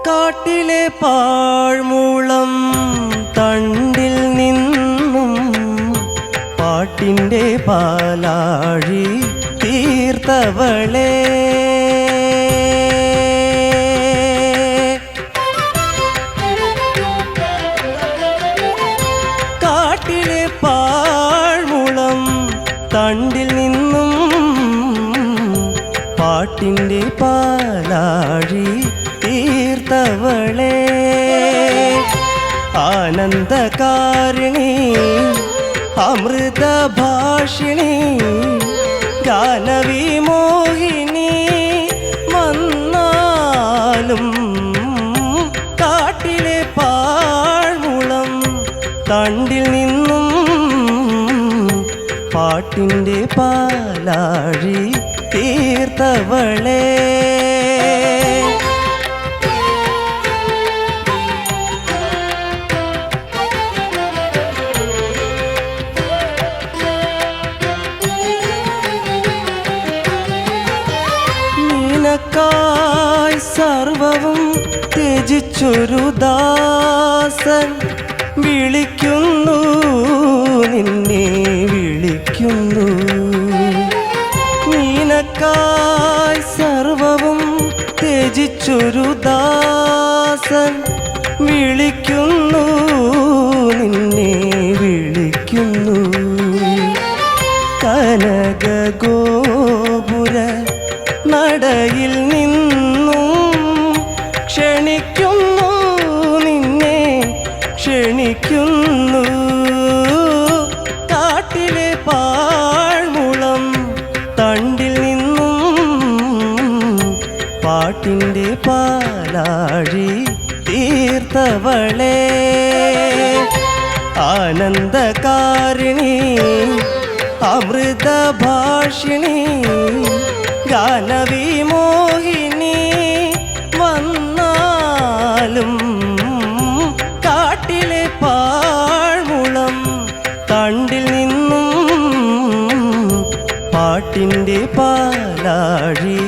കാട്ടിലെ പാഴ്മൂളം തണ്ടിൽ നിന്നും പാട്ടിൻ്റെ പാലാഴി തീർത്തവളെ കാട്ടിലെ പാഴ്മൂളം തണ്ടിൽ നിന്നും പാട്ടിൻ്റെ പാലാഴി തീർത്തവളെ ആനന്ദകാരിണി അമൃതഭാഷിണി ഗാനവിമോഹിനി വന്നാലും കാട്ടിലെ പാഴ്മുളം തണ്ടിൽ നിന്നും പാട്ടിൻ്റെ പാലാഴി തീർത്തവളെ നിനക്കായി സർവവും ത്യജിച്ചൊരു ദാസൻ വിളിക്കുന്നു, നിന്നെ വിളിക്കുന്നു. നിനക്കായി സർവവും ത്യജിച്ചൊരു ദാസൻ വിളിക്കുന്നു, നിന്നെ വിളിക്കുന്നു. കനകഗോപുര നടയിൽ നിന്നും ക്ഷണിക്കുന്നു, നിന്നെ ക്ഷണിക്കുന്നു. കാട്ടിലെ പാഴ്മുളം തണ്ടിൽ നിന്നും പാട്ടിൻ്റെ പാലാഴി തീർത്തവളെ ആനന്ദകാരിണി അമൃതഭാഷിണി ഗാനവിമോഹിനി വന്നാലും കാട്ടിലെ പാഴ്മുളം തണ്ടിൽ നിന്നും പാട്ടിൻ്റെ പാലാഴി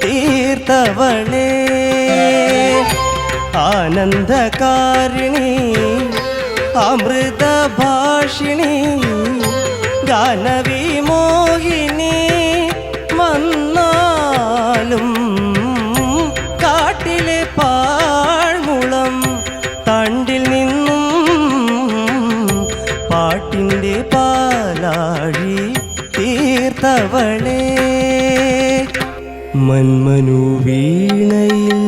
തീർത്തവളെ ആനന്ദകാരിണി അമൃതഭാഷിണി ഗാനവിമോഹിനി വന്നാലും കാട്ടിലെ പാഴ്മുളം തണ്ടിൽ നിന്നും പാട്ടിൻ്റെ പാലാഴി തീർത്തവളെ മന്മനു വീണയിൽ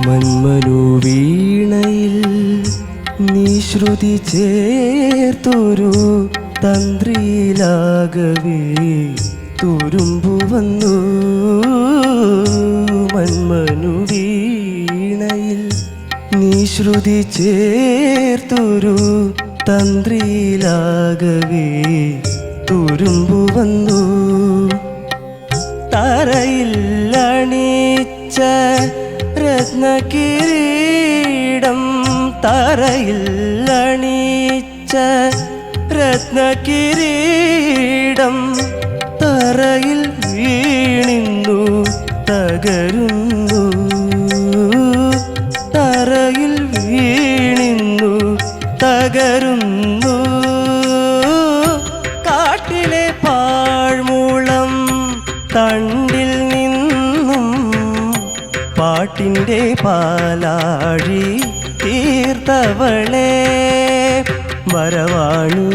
മന്മനു വീണയിൽ നീ ശ്രുതി ചേർത്തൊരു തന്ത്രിയിലാകവേ തുരുമ്പു വന്നു. മന്മനു വീണയിൽ നീ ശ്രുതി ചേർത്തൊരു തന്ത്രിയിലാകവേ തുരുമ്പു വന്നു. തറയിൽ അണിച്ച രത്നകിരീടം, തറയിൽ അണിച്ച രത്നകിരീടം തറയിൽ വീണിന്നു തകരുന്നു, തറയിൽ വീണിന്നു തകരുന്നു. കാട്ടിലെ പാഴ്മൂളം തണ്ടിൽ നിന്നും പാട്ടിൻ്റെ പാലാഴി തീർത്തവളെ വരവാണി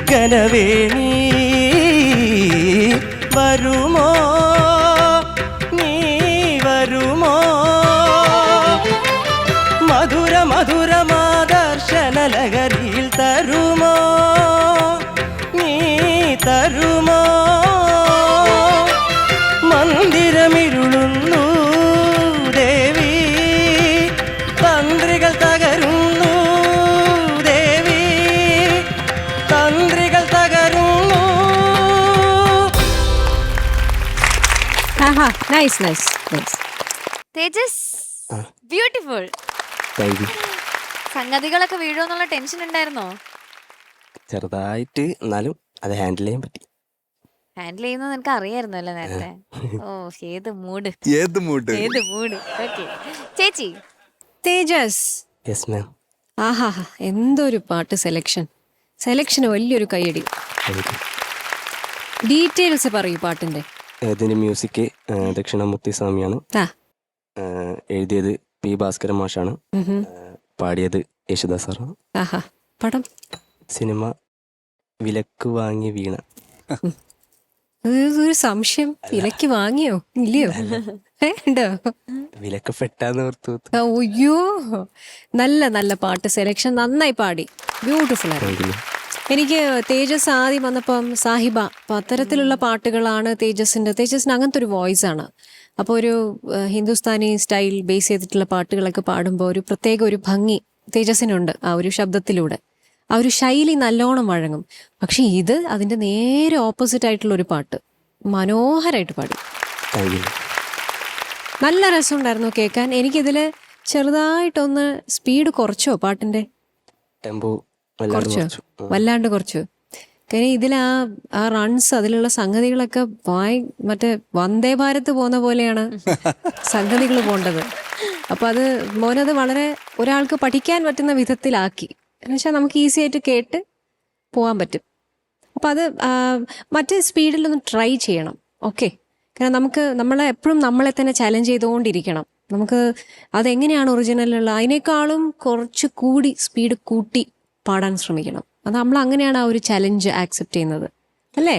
കനവേണി വരുമോ, നീ വരുമോ? മധുര മധുരമാദർശന ലഹരിയിൽ തരുമോ, നീ തരുമോ? മന്ദിരമിരുളുന്നു ദേവി നൈസ് നൈസ് നൈസ്. തേജസ് ആ. ബ്യൂട്ടിഫുൾ. Thank you. സംഗതികളൊക്കെ വീഴുമെന്നുള്ള ടെൻഷൻ ഉണ്ടായിരുന്നോ? ചെറുതായിട്ട്, എന്നാലും അത് ഹാൻഡിൽ ചെയ്യാൻ പറ്റി. ഹാൻഡിൽ ചെയ്യുന്നത് നിനക്ക് അറിയായിരുന്നല്ലോ നേരത്തെ. ഓ ഏത് മൂഡ് ഏത് മൂഡ്? ഏത് മൂഡ്. ഓക്കെ ചേച്ചി. തേജസ്. Yes ma'am. ആഹാ, എന്തൊരു പാട്ട് സെലക്ഷന് വലിയൊരു കൈയടി. Thank you. ഡീറ്റെയിൽസ് പറയൂ പാട്ടിന്റെ. ഇതിൻ്റെ മ്യൂസിക് ദക്ഷിണാമൂർത്തി സ്വാമിയാണ്. ആ. എഴുതിയത് പി ഭാസ്കരൻ മാഷാണ്. ഉഹും. പാടിയത് യേശുദാസ് സാറാണ്. ആഹാ, പടം സിനിമ വിലക്ക് വാങ്ങി വീണ. ഒരു സംശയം, വിലക്ക് വാങ്ങിയോ ഇല്ലയോ? ഉണ്ടോ? വിലക്ക് പെട്ടാന്ന് ഓർത്തു. അയ്യോ, നല്ല നല്ല പാട്ട് സെലക്ഷൻ, നന്നായി പാടി, ബ്യൂട്ടിഫുൾ ആയിരുന്നു. Thank you. എനിക്ക് തേജസ് ആദ്യം വന്നപ്പം സാഹിബ, അപ്പം അത്തരത്തിലുള്ള പാട്ടുകളാണ് തേജസിന് അങ്ങനത്തെ ഒരു വോയിസ് ആണ്. അപ്പോൾ ഒരു ഹിന്ദുസ്ഥാനി സ്റ്റൈൽ ബേസ് ചെയ്തിട്ടുള്ള പാട്ടുകളൊക്കെ പാടുമ്പോൾ ഒരു പ്രത്യേക ഒരു ഭംഗി തേജസിനുണ്ട് ആ ഒരു ശബ്ദത്തിലൂടെ. ആ ഒരു ശൈലി നല്ലോണം വഴങ്ങും. പക്ഷെ ഇത് അതിൻ്റെ നേരെ ഓപ്പോസിറ്റ് ആയിട്ടുള്ള ഒരു പാട്ട് മനോഹരമായിട്ട് പാടി. Thank you. നല്ല രസമുണ്ടായിരുന്നു കേൾക്കാൻ. എനിക്കിതിൽ ചെറുതായിട്ടൊന്ന് സ്പീഡ് കുറച്ചോ പാട്ടിൻ്റെ? ടെമ്പോ കുറച്ചോ? വല്ലാണ്ട് കുറച്ചു. കാര്യം ഇതിൽ ആ റൺസ്, അതിലുള്ള സംഗതികളൊക്കെ മറ്റേ വന്ദേ ഭാരത് പോകുന്ന പോലെയാണ് സംഗതികൾ പോണ്ടത്. അപ്പൊ അത് മോനത് വളരെ ഒരാൾക്ക് പഠിക്കാൻ പറ്റുന്ന വിധത്തിലാക്കി. എന്നുവെച്ചാൽ നമുക്ക് ഈസി ആയിട്ട് കേട്ട് പോകാൻ പറ്റും. അപ്പം അത് മറ്റേ സ്പീഡിലൊന്ന് ട്രൈ ചെയ്യണം. ഓക്കെ, കാരണം എപ്പോഴും നമ്മളെ തന്നെ ചലഞ്ച് ചെയ്തുകൊണ്ടിരിക്കണം. നമുക്ക് അതെങ്ങനെയാണ് ഒറിജിനലുള്ള അതിനേക്കാളും കുറച്ച് കൂടി സ്പീഡ് കൂട്ടി പാടാൻ ശ്രമിക്കണം. അത് നമ്മൾ അങ്ങനെയാണ് ആ ഒരു ചലഞ്ച് ആക്സെപ്റ്റ് ചെയ്യുന്നത്, അല്ലേ?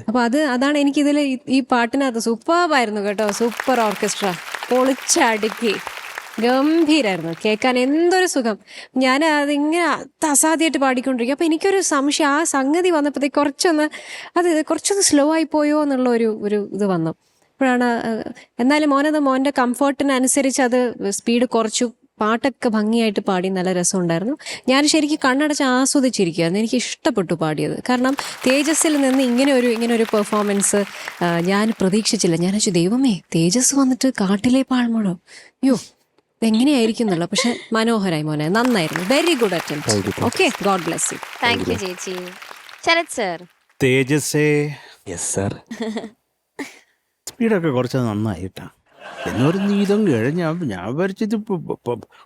അപ്പൊ അതാണ് എനിക്കിതിൽ ഈ പാട്ടിനകത്ത് സൂപ്പറായിരുന്നു കേട്ടോ. സൂപ്പർ ഓർക്കസ്ട്ര, പൊളിച്ചടുക്കി, ഗംഭീരായിരുന്നു കേൾക്കാൻ. എന്തൊരു സുഖം. ഞാൻ അതിങ്ങനെ അസാധ്യമായിട്ട് പാടിക്കൊണ്ടിരിക്കും. അപ്പൊ എനിക്കൊരു സംശയം, ആ സംഗതി വന്നപ്പോഴത്തേക്ക് കുറച്ചൊന്ന് സ്ലോ ആയി പോയോ എന്നുള്ള ഒരു ഇത് വന്നു. അപ്പോഴാണ് എന്നാലും മോൻ്റെ കംഫർട്ടിനനുസരിച്ച് അത് സ്പീഡ് കുറച്ചു. പാട്ടൊക്കെ ഭംഗിയായിട്ട് പാടി, നല്ല രസമുണ്ടായിരുന്നു. ഞാൻ ശരിക്കും കണ്ണടച്ച് ആസ്വദിച്ചിരിക്കുകയായിരുന്നു. എനിക്ക് ഇഷ്ടപ്പെട്ടു പാടിയത്. കാരണം തേജസ്സിൽ നിന്ന് ഇങ്ങനെ ഒരു പെർഫോമൻസ് ഞാൻ പ്രതീക്ഷിച്ചില്ല. ഞാൻ വെച്ചു, ദൈവമേ, തേജസ് വന്നിട്ട് കാട്ടിലെ പാഴ്മഴോ, അയ്യോ എങ്ങനെയായിരിക്കും എന്നുള്ള. പക്ഷെ മനോഹരായി മോനെ, നന്നായിരുന്നു. Very good attempt. Okay, God bless you. Thank you ചേച്ചി. ശരത് സർ. തേജസ്സേ. Yes sir. സ്പീഡൊക്കെ കുറച്ച് നന്നായിട്ടാ. എന്നൊരു നീതം ഞാൻ വരച്ചത്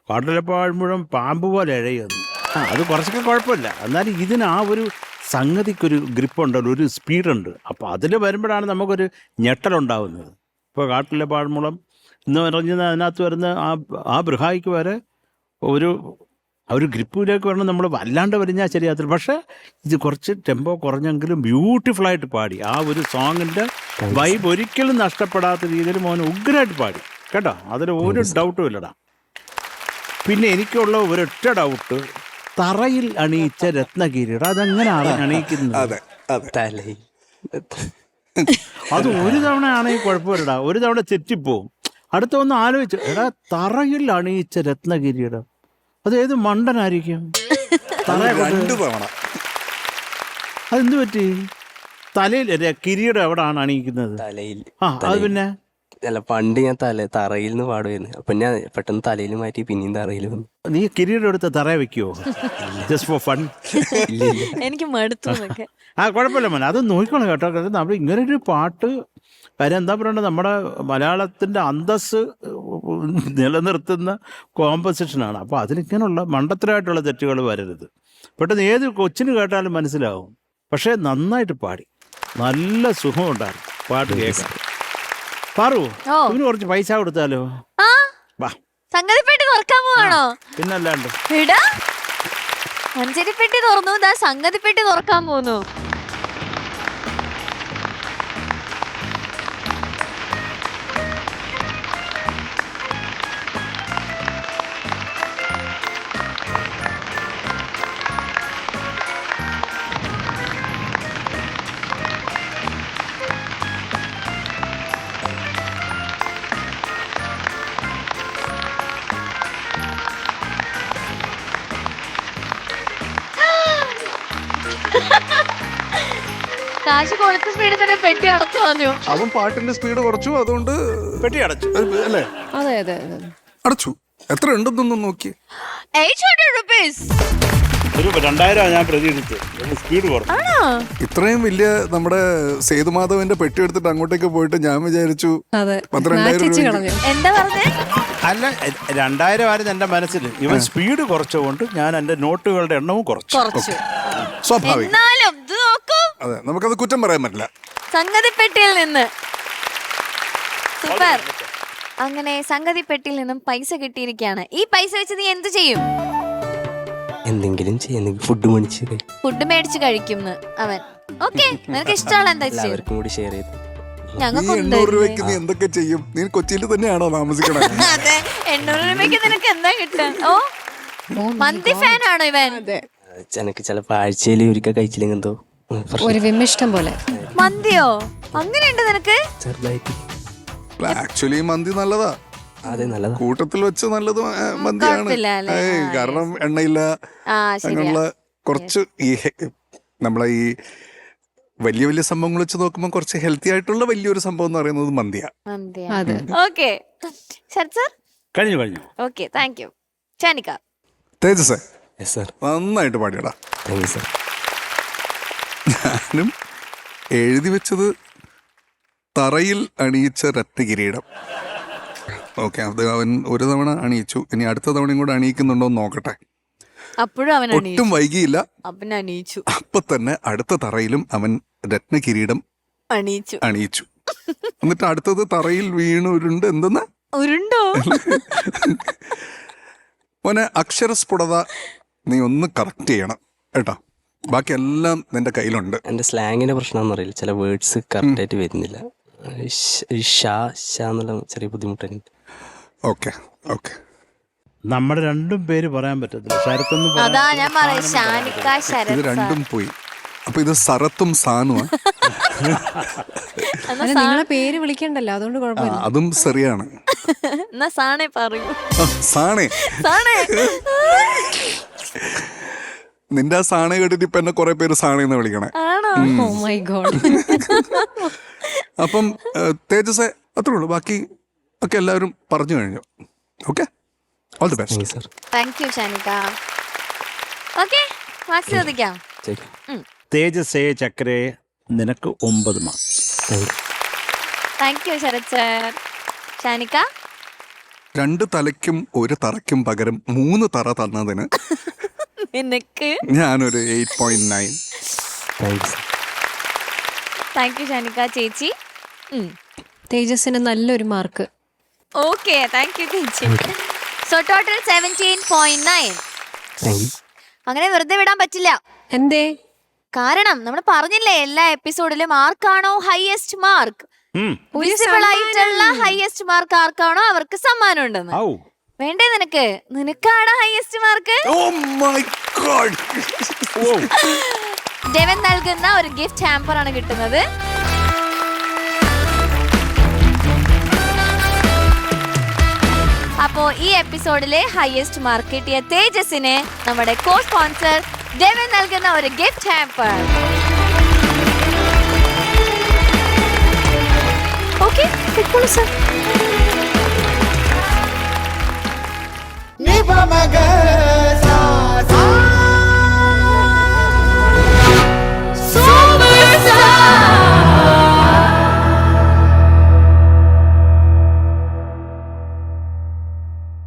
കാട്ടിലെപ്പാഴുമ്പോഴും പാമ്പ് പോലെ ഇഴയുന്നു. അത് കുറച്ചൊക്കെ കുഴപ്പമില്ല. എന്നാലും ഇതിന് ആ ഒരു സംഗതിക്കൊരു ഗ്രിപ്പുണ്ടല്ലോ, ഒരു സ്പീഡുണ്ട്. അപ്പോൾ അതിൽ വരുമ്പോഴാണ് നമുക്കൊരു ഞെട്ടലുണ്ടാവുന്നത്. ഇപ്പോൾ കാട്ടിലെ പാഴ്മുളം എന്ന് പറഞ്ഞത് അതിനകത്ത് വരുന്ന ആ ബൃഹായിക്ക് വരെ ഒരു ഗ്രിപ്പിലേക്ക് വരണം. നമ്മൾ വല്ലാണ്ട് വരിഞ്ഞാൽ ശരിയാത്തില്ല. പക്ഷേ ഇത് കുറച്ച് ടെമ്പോ കുറഞ്ഞെങ്കിലും ബ്യൂട്ടിഫുള്ളായിട്ട് പാടി. ആ ഒരു സോങ്ങിൻ്റെ വൈബ് ഒരിക്കലും നഷ്ടപ്പെടാത്ത രീതിയിൽ മോൻ ഉഗ്രമായിട്ട് പാടി കേട്ടോ. അതിൽ ഒരു ഡൗട്ടും ഇല്ലടാ. പിന്നെ എനിക്കുള്ള ഒരൊറ്റ ഡൗട്ട്, തറയിൽ അണിയിച്ച രത്നകിരീടം അതെങ്ങനെയാണ് അണിയിക്കുന്നത്? അത് ഒരു തവണ ആണെങ്കിൽ കുഴപ്പമില്ലടാ, ഒരു തവണ തെറ്റിപ്പോവും. അടുത്ത ഒന്ന് ആലോചിച്ചു, എടാ തറയിൽ അണിയിച്ച രത്നകിരീടം അത് ഏത് മണ്ടനായിരിക്കും? അതെന്ത് പറ്റി? തലയിൽ കിരീടം എവിടാണ് അണിയിക്കുന്നത്? തലയിൽ. അത് പിന്നെ അല്ല, പണ്ട് ഞാൻ തറയിൽ നിന്ന് പാടുമായിരുന്നു. അപ്പൊ ഞാൻ പെട്ടെന്ന് തലയിൽ മാറ്റി പിന്നെയും തറയിൽ വന്നു. നീ കിരീടം എടുത്ത് തറ വെക്കുവോ? Just for fun? എനിക്ക് മടുത്തു. കുഴപ്പമില്ല മോനെ, അത് നോക്കണം കേട്ടോ. കാരണം നമ്മൾ ഇങ്ങനൊരു പാട്ട്, കാര്യം എന്താ പറയണ്ടത്, നമ്മുടെ മലയാളത്തിൻ്റെ അന്തസ് നിലനിർത്തുന്ന കോമ്പസിഷനാണ്. അപ്പോൾ അതിലിങ്ങനെയുള്ള മണ്ടത്തരമായിട്ടുള്ള തെറ്റുകൾ വരരുത്. പെട്ടെന്ന് ഏത് കൊച്ചിന് കേട്ടാലും മനസ്സിലാവും. പക്ഷേ നന്നായിട്ട് പാടി, നല്ല സുഖമുണ്ടായിരുന്നു പാട്ട് കേൾക്കാൻ. പാറു, ഇവന് കുറച്ച് പൈസ കൊടുത്താലോ? സംഗതിപ്പെട്ടി തുറക്കാൻ പോവാണോ? പിന്നല്ലാണ്ട്. മഞ്ചരിപ്പെട്ടി തുറന്നു, സംഗതിപ്പെട്ടി തുറക്കാൻ പോന്നു. കാശ് കൊടുത്ത സ്പീഡിൽ തന്നെ പെട്ടി അടച്ചു കളഞ്ഞു. അവൻ പാട്ടിന്റെ സ്പീഡ് കുറച്ചു, അതുകൊണ്ട് പെട്ടി അടച്ചു. അല്ലേ അതെ അതെ അതെ. അടച്ചു. എത്ര ഉണ്ടെന്നൊന്നും നോക്കി. 800 rupees. ഒരു 2000 ഞാൻ പ്രതീക്ഷിച്ചത്, സ്പീഡ് കുറച്ചു. ആണോ? ഇത്രയും വലിയ നമ്മുടെ സേതുമാധവന്റെ പെട്ടി എടുത്തിട്ട് അങ്ങോട്ടേക്ക് പോയിട്ട് ഞാൻ വിചാരിച്ചു അതെ 12,000 മാറ്റിച്ച് രൂപ. കളഞ്ഞു. എന്താ പറഞ്ഞേ? അല്ല, 2000 ആയിരുന്നു എന്റെ മനസ്സിൽ. ഇവൻ സ്പീഡ് കുറച്ചുകൊണ്ട് ഞാൻ എന്റെ നോട്ടുകളുടെ എണ്ണവും കുറച്ചു. കുറച്ചു. സ്വാഭാവികം. എന്നാലും ഇത് നോക്കൂ, അതെ, നമുക്കത് കുറ്റം പറയാൻ പറ്റില്ല. സംഗതി പെട്ടിയിൽ നിന്ന് സൂപ്പർ. അങ്ങനെ സംഗതി പെട്ടിയിൽ നിന്നും പൈസ കിട്ടിയിരിക്കുകയാണ്. ഈ പൈസ വെച്ച് നീ എന്ത് ചെയ്യും? എന്തെങ്കിലും ചെയ്യുന്നെങ്കിൽ ഫുഡ് മേടിച്ച് ഫുഡ് മേടിച്ച് കഴിക്കും അവൻ. ഓക്കെ, നിനക്ക് ഇഷ്ടമുള്ള എന്താ ചെയ്യും? എല്ലാവർക്കും കൂടി ഷെയർ ചെയ്ത്. നീ ഞങ്ങൾക്ക് 800 രൂപയ്ക്ക് നീ എന്തൊക്കെ ചെയ്യും? നീ കൊച്ചിയിൽ തന്നെയാണോ താമസിക്കണേ? അതെ, 800 രൂപയ്ക്ക് നിനക്ക് എന്താ കിട്ടുക? ഓ, മന്തി ഫാൻ ആണോ ഇവൻ? എനിക്ക് ചിലപ്പോൾ ആഴ്ചയിൽ ഒരിക്കൽ കഴിച്ചില്ലെങ്കിൽ എന്തോ ഒരു വിമിഷ്ടം പോലെ. മന്തിയോ? അങ്ങനെയുണ്ട് നിനക്ക്? ചെറുതായിട്ട്. ആക്ച്വലി മന്തി നല്ലതാ. അതെ, നല്ലതാ. കൂട്ടത്തിൽ വെച്ച് നല്ലത് മന്തിയാണ്. കുഴപ്പമില്ല അല്ലേ? കാരണം എണ്ണയില്ല, അങ്ങനെയുള്ള കുറച്ച് ഈ നമ്മളെ ഈ വലിയ വലിയ സംഭവങ്ങൾ വെച്ച് നോക്കുമ്പോൾ കുറച്ച് ഹെൽത്തി ആയിട്ടുള്ള വലിയൊരു സംഭവം എന്ന് പറയുന്നത് മന്തിയാ. അതെ. ഓക്കെ ശരത് സർ, കഴിഞ്ഞു. Okay, thank you. Shanikka. Tejas yes sir. നന്നായിട്ട് പാടിയടാ. Thank you sir. ഞാനും എഴുതി വെച്ചത് തറയിൽ അണിയിച്ച രത്നകിരീടം. ഓക്കെ, അത് അവൻ ഒരു തവണ അണിയിച്ചു, ഇനി അടുത്ത തവണയും കൂടെ അണിയിക്കുന്നുണ്ടോ എന്ന് നോക്കട്ടെ. അപ്പോഴും അവൻ ഒട്ടും വൈകിയില്ല, അവൻ അണിയിച്ചു. അപ്പൊ തന്നെ അടുത്ത തറയിലും അവൻ രത്നകിരീടം അണിയിച്ചു. എന്നിട്ട് അടുത്തത് തറയിൽ വീണു ഉരുണ്ട്. എന്തെന്ന് ഉരുണ്ടോ? മോനെ, അക്ഷരസ്ഫുടത നീ ഒന്ന് കറക്റ്റ് ചെയ്യണം കേട്ടോ. ബാക്കി എല്ലാം നിന്റെ കയ്യിലുണ്ട്. എൻ്റെ സ്ലാങ്ങിൻ്റെ പ്രശ്നമാണെന്ന് അറിയില്ല, ചില വേർഡ്സ് കറക്റ്റായിട്ട് വരുന്നില്ല. ഷാ എന്നുള്ള ചെറിയ ബുദ്ധിമുട്ടുണ്ട്. ഓക്കെ ഓക്കെ, നമ്മുടെ രണ്ടും പേര് പറയാൻ പറ്റത്തില്ല. ശരത്തൊന്നും അതാ ഞാൻ പറയാം, ഷാനിക്ക ഇത് ശരത്. രണ്ടും പോയി. അപ്പൊ ഇത് സറത്തും സാനുവാ. അല്ല, നിങ്ങളെ പേര് വിളിക്കണ്ടല്ലോ, അതുകൊണ്ട് കുഴപ്പമില്ല. അതും സെറിയാണ്. എന്നാ സാണേ പറയൂ. സാണേ, സാണേ. നിന്റെ ആ സാണ കേട്ടിട്ട് ഇപ്പൊ എന്നെ കുറെ പേര് സാണേന്ന് വിളിക്കണേ. ആണോ? Oh my God. അപ്പം തേജസ് അത്രേ ഉള്ളൂ. ബാക്കി ഒക്കെ എല്ലാവരും പറഞ്ഞു കഴിഞ്ഞു. Okay, all the thank you best. Sir. Thank you Shanikka. Okay, marks ചോദിക്കാം. ശരി. തേജസേ ചക്രേ നിനക്ക് 9 mark. Thank you. Thank you Sarath sir. Shanikka. 2 തലയ്ക്കും 1 തറയ്ക്കും പകരം 3 തറ തന്നതിന് നിനക്ക് ഞാനൊരു 8.9. Thank you sir. Thank you Shanikka ചേച്ചി. തേജസ്സിന് നല്ലൊരു മാർക്ക്. ഓക്കെ, താങ്ക് യു ചേച്ചി. So total 17.9. Thank you. അങ്ങനെ വെറുതെ വിടാൻ പറ്റില്ല. എന്തേ? കാരണം നമ്മൾ പറഞ്ഞില്ലേ, എല്ലാ എപ്പിസോഡിലും ആർക്കാണോ ഹൈയസ്റ്റ് മാർക്ക്, വിസിബിൾ ആയിട്ടുള്ള ഹൈയസ്റ്റ് മാർക്ക് ആർക്കാണോ അവർക്ക് സമ്മാനം ഉണ്ടെന്ന്. വേണ്ടേ നിനക്ക്? നിനക്കാണ് highest mark. Oh my God. ഡെവൻ നൽകുന്ന ഒരു ഗിഫ്റ്റ് ഹാമ്പർ ആണ് കിട്ടുന്നത്. അപ്പോ ഈ എപ്പിസോഡിലെ ഹൈയസ്റ്റ് മാർക്ക് കിട്ടിയ തേജസിന് നമ്മുടെ കോ സ്പോൺസർ ഡെവൻ നൽകുന്ന ഒരു gift hamper. Okay, Ni pa maga